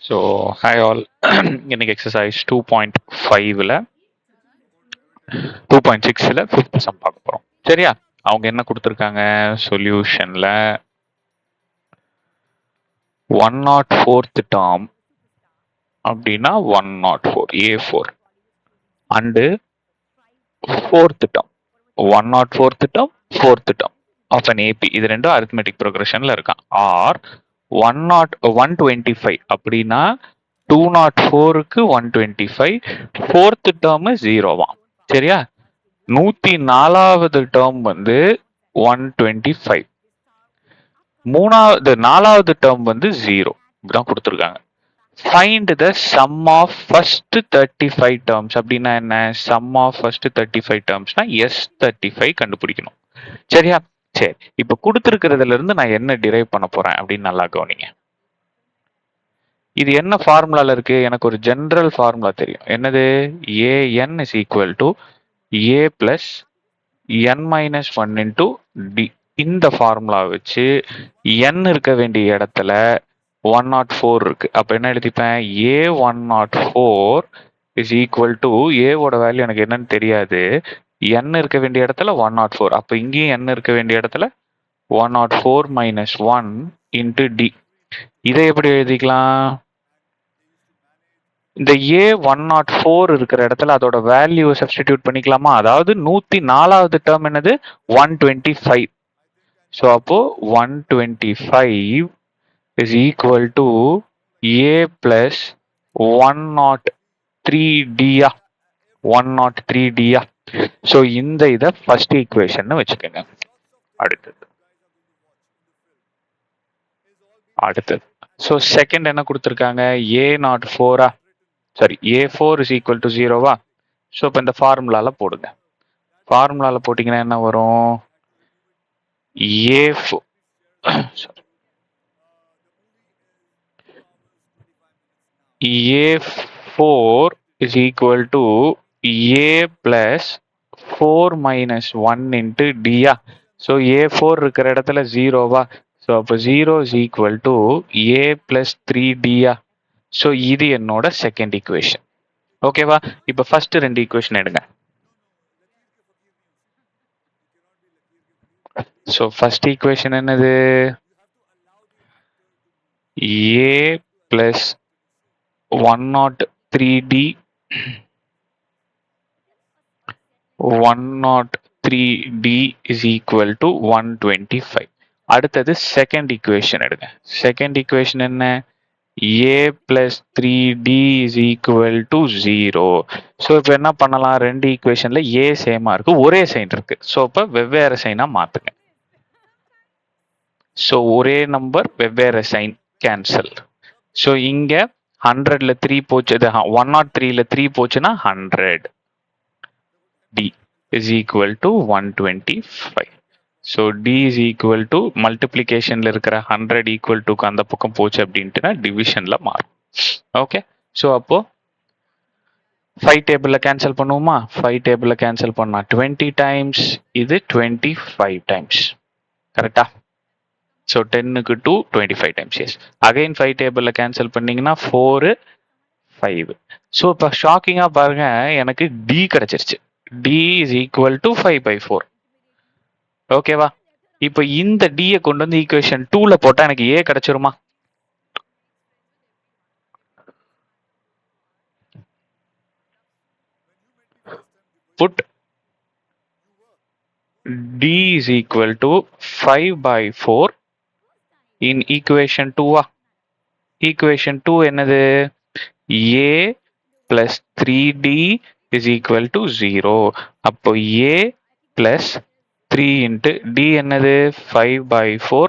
So hi all. இன்னைக்கு exercise 2.5ல் 2.6ல் fifth some பார்க்க போகிறோம். சரியா? அவங்க என்ன கொடுத்துருக்காங்க சொல்யூஷனில் 104th டேர்ம் அப்படின்னா 104 A4 and 4th term 104th term 4th term of an AP. இது ரெண்டும் அரித்மெட்டிக் ப்ரோக்ரஷனில் இருக்கான். ஆர் 125 அப்படின்னா 204க்கு 125 4th டேர்ம் 0வா. சரியா? 104வது டேர்ம் வந்து 125, நாலாவது டேர்ம் வந்து 0 இப்படிதான் கொடுத்துருக்காங்க. Find the sum of first 35 terms அப்படின்னா என்ன? சம் ஆஃப் ஃபர்ஸ்ட் 35 டேர்ம்ஸ்னா S35 கண்டுபிடிக்கணும். சரியா? சரி, இப்ப கொடுத்துருக்கிறதுல இருந்து நான் என்ன டிரைவ் பண்ண போறேன் அப்படின்னு நல்லா கவனிங்க. இது என்ன ஃபார்முலால இருக்கு? எனக்கு ஒரு ஜெனரல் ஃபார்முலா தெரியும். என்னது? AN is equal to A plus N minus 1 into D. இந்த ஃபார்முலா வச்சு N இருக்க வேண்டிய இடத்துல 104 இருக்கு. அப்ப என்ன எழுதிப்பேன்? A104 is equal to A ஓட வேல்யூ எனக்கு என்னன்னு தெரியாது. N இருக்க வேண்டிய இடத்துல 104. அப்ப இங்கேயும் N இருக்க வேண்டிய இடத்துல 104 minus 1 into D. இதை எப்படி எழுதிக்கலாம்? இந்த A104 இருக்கிற இடத்துல அதோட வேல்யூ சப்ஸ்டிடியூட் பண்ணிக்கலாமா? அதாவது 104வது டேர்ம் என்னது? 125. ஸோ அப்போ 125 is equal to A plus 103D-யா? 103D-யா? ஸோ இந்த இதை ஃபர்ஸ்ட் ஈக்குவேஷன் வச்சுக்கோங்க. அடுத்தது ஸோ செகண்ட் என்ன கொடுத்துருக்காங்க? A04-ஆ? Sorry, A4 is equal to 0வா? ஸோ இப்போ இந்த ஃபார்முலால போடுங்க. ஃபார்முலால போட்டிங்கன்னா என்ன வரும்? A4 is equal to A plus 4 minus 1 into D-யா? So A4 இருக்கிற இடத்துல 0வா? ஸோ அப்போ 0 is equal to A plus 3D-யா? ஸோ இது என்னோட செகண்ட் ஈக்குவேஷன். ஓகேவா? இப்போ ஃபர்ஸ்ட் ரெண்டு ஈக்குவேஷன் எடுங்க. ஸோ ஃபர்ஸ்ட் ஈக்குவேஷன் என்னது? A plus 103D 103D is equal to 125. அடுத்தது செகண்ட் ஈக்குவேஷன் எடுங்க. செகண்ட் ஈக்குவேஷன் என்ன? A plus 3D is equal to 0. So இப்போ என்ன பண்ணலாம்? ரெண்டு ஈக்குவேஷன்ல A சேமா இருக்கு, ஒரே சைன் இருக்கு. ஸோ இப்போ வெவ்வேறு சைனா மாத்துங்க. ஸோ ஒரே நம்பர் வெவ்வேறு சைன் கேன்சல். ஸோ இங்க 100ல 3 போச்சு, 103ல 3 போச்சுன்னா 100. D is equal to 125. So D is equal to மல்டிப்ளிகேஷன்ல இருக்கிற 100 equal to அந்த பக்கம் போச்சு அப்படின்ட்டுனா டிவிஷன்ல மாறும். ஓகே, ஸோ அப்போ 5 டேபிள்ல கேன்சல் பண்ணுவோமா? 5 டேபிள்ல கேன்சல் பண்ணா 20 டைம்ஸ், இது 25 டைம்ஸ். கரெக்டா? ஸோ 10க்கு 2 25 டைம்ஸ். எஸ், அகைன் 5 டேபிள்ல கேன்சல் பண்ணீங்கன்னா 4 5. ஸோ இப்போ ஷாக்கிங்கா பாருங்க, எனக்கு D கிடைச்சிருச்சு. D is equal to 5/4. ஓகேவா? இப்போ இந்த D கொண்டு வந்து ஈக்குவேஷன் 2ல போட்டா எனக்கு A கிடைச்சிருமா? Put D is equal to 5/4 in equation 2-ஆ? ஈக்குவேஷன் 2 என்னது? A plus 3D is equal to 0. அப்போ A plus 3 into D என்னது? 5/4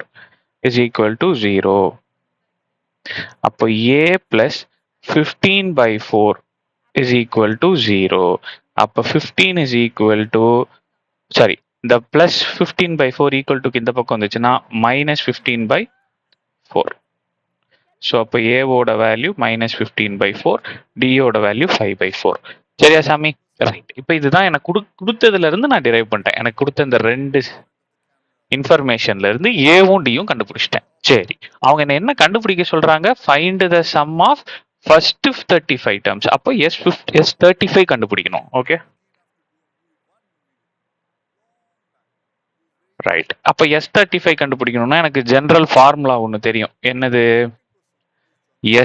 is equal to 0. அப்போ A plus 15/4 is equal to 0. அப்போ 15 is equal to, சாரி, இந்த plus 15/4 equal to இந்த பக்கம் வந்துச்சுன்னா minus 15/4. ஸோ அப்போ ஏவோட வேல்யூ minus 15/4, டியோட வேல்யூ 5/4. சரியா சாமி? ரைட். இப்போ இதுதான் எனக்கு கொடுத்ததுல இருந்து நான் டிரைவ் பண்ணிட்டேன். எனக்கு கொடுத்த இந்த ரெண்டு இன்ஃபர்மேஷன்ல இருந்து ஏவும் டியும் கண்டுபிடிச்சிட்டேன். சரி, அவங்க என்ன கண்டுபிடிக்க சொல்றாங்க? Find the sum of first 35 terms. அப்போ S35 கண்டுபிடிக்கணும். Okay, right. அப்ப S35 கண்டுபிடிக்கணும்னா எனக்கு ஜெனரல் ஃபார்முலா ஒன்று தெரியும். என்னது?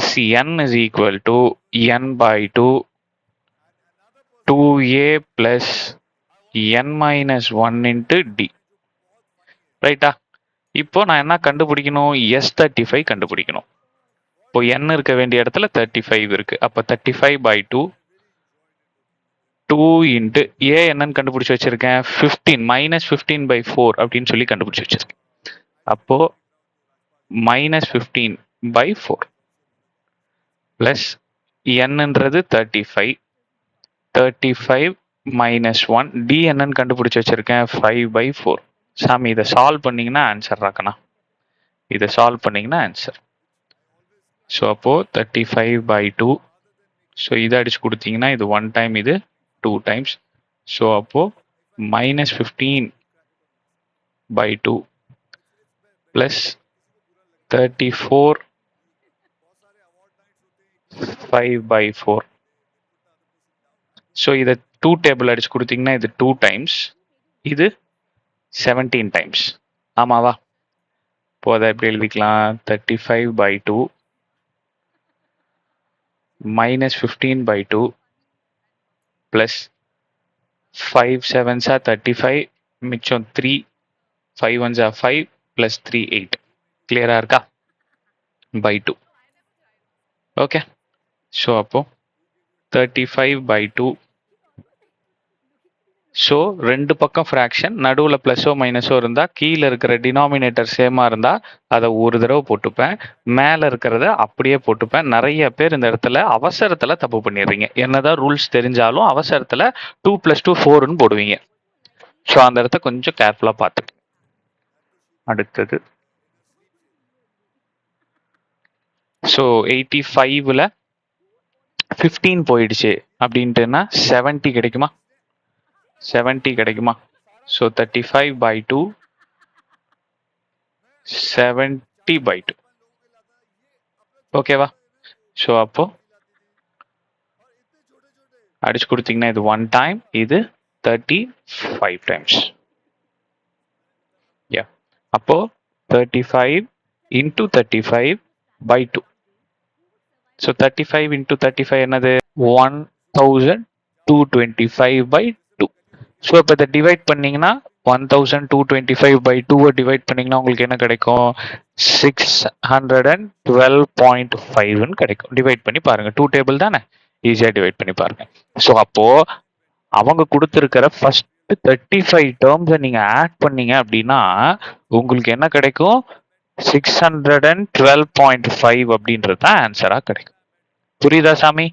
Sn is equal to n by 2 2a plus n minus 1 into d. ரைட்டா? இப்போ நான் என்ன கண்டுபிடிக்கணும்? S35 கண்டுபிடிக்கணும். இப்போ n இருக்க வேண்டிய இடத்துல 35 இருக்கு. அப்ப 35 by 2 2 into a என்னன்னு கண்டுபிடிச்சு வச்சிருக்கேன்? 15 minus 15 by 4 அப்படின்னு சொல்லி கண்டுபிடிச்சு வச்சிருக்கேன். அப்போ minus 15 by 4 plus nன்றது 35 minus 1 d என்னன்னு கண்டுபிடிச்சு வச்சிருக்கேன்? 5 by 4. சாமி, இதை சால்வ் பண்ணீங்கன்னா ஆன்சர் ராக்கண்ணா. இதை சால்வ் பண்ணீங்கன்னா ஆன்சர். ஸோ அப்போ 35 by 2. ஸோ இதை அடிச்சு கொடுத்தீங்கன்னா இது 1 டைம், இது 2 டைம்ஸ். ஸோ அப்போ minus 15 by 2 plus 34 5 by 4. So இதை 2 டேபிள் அடிச்சு கொடுத்தீங்கன்னா இது 2 டைம்ஸ், இது 17 டைம்ஸ். ஆமாவா? இப்போ அதை எப்படி எழுதிக்கலாம்? 35 by 2 minus 15 by 2 plus 5 7s are 35, மிச்சம் 3, 5 1s are 5 plus 3 8. கிளியரா இருக்கா? by 2. ஓகே, ஸோ அப்போ 35 by 2. ஸோ ரெண்டு பக்கம் ஃப்ராக்ஷன், நடுவில் ப்ளஸோ மைனஸோ இருந்தால் கீழே இருக்கிற டினாமினேட்டர் சேமாக இருந்தால் அதை ஒரு தடவை போட்டுப்பேன், மேலே இருக்கிறத அப்படியே போட்டுப்பேன். நிறைய பேர் இந்த இடத்துல அவசரத்தில் தப்பு பண்ணிடுறீங்க. என்னதான் ரூல்ஸ் தெரிஞ்சாலும் அவசரத்தில் 2 + 2 4ன்னு போடுவீங்க. ஸோ அந்த இடத்த கொஞ்சம் கேர்ஃபுல்லாக பார்த்துட்டு. அடுத்தது ஸோ 85ல் 15 போயிடுச்சு அப்படின்ட்டுன்னா 70 கிடைக்குமா? 70 கிடைக்குமா? So 35 by 2 70 by 2. ஓகேவா? ஸோ அப்போ அடிச்சு கொடுத்தீங்கன்னா இது 1 டைம், இது 35 டைம்ஸ். யா, அப்போ 35 into 35 by 2. ஸோ 35 into 35 என்னது? 1225 by 2. ஸோ இப்போ இதை டிவைட் பண்ணீங்கன்னா 1225 by 2 டிவைட் பண்ணீங்கன்னா உங்களுக்கு என்ன கிடைக்கும்? 612.5 கிடைக்கும். டிவைட் பண்ணி பாருங்க, 2 டேபிள் தானே, ஈஸியா டிவைட் பண்ணி பாருங்க. ஸோ அப்போ அவங்க கொடுத்துருக்கிற ஃபர்ஸ்ட் 35 டேர்ம்ஸை நீங்க ஆட் பண்ணீங்க அப்படின்னா உங்களுக்கு என்ன கிடைக்கும்? 612.5 அப்படின்றது தான் ஆன்சரா கிடைக்கும். புரியுதா சாமி?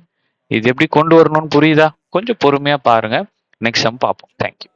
இது எப்படி கொண்டு வரணும்னு புரியுதா? கொஞ்சம் பொறுமையா பாருங்க. நெக்ஸ்ட் சம் பார்ப்போம். தேங்க்யூ.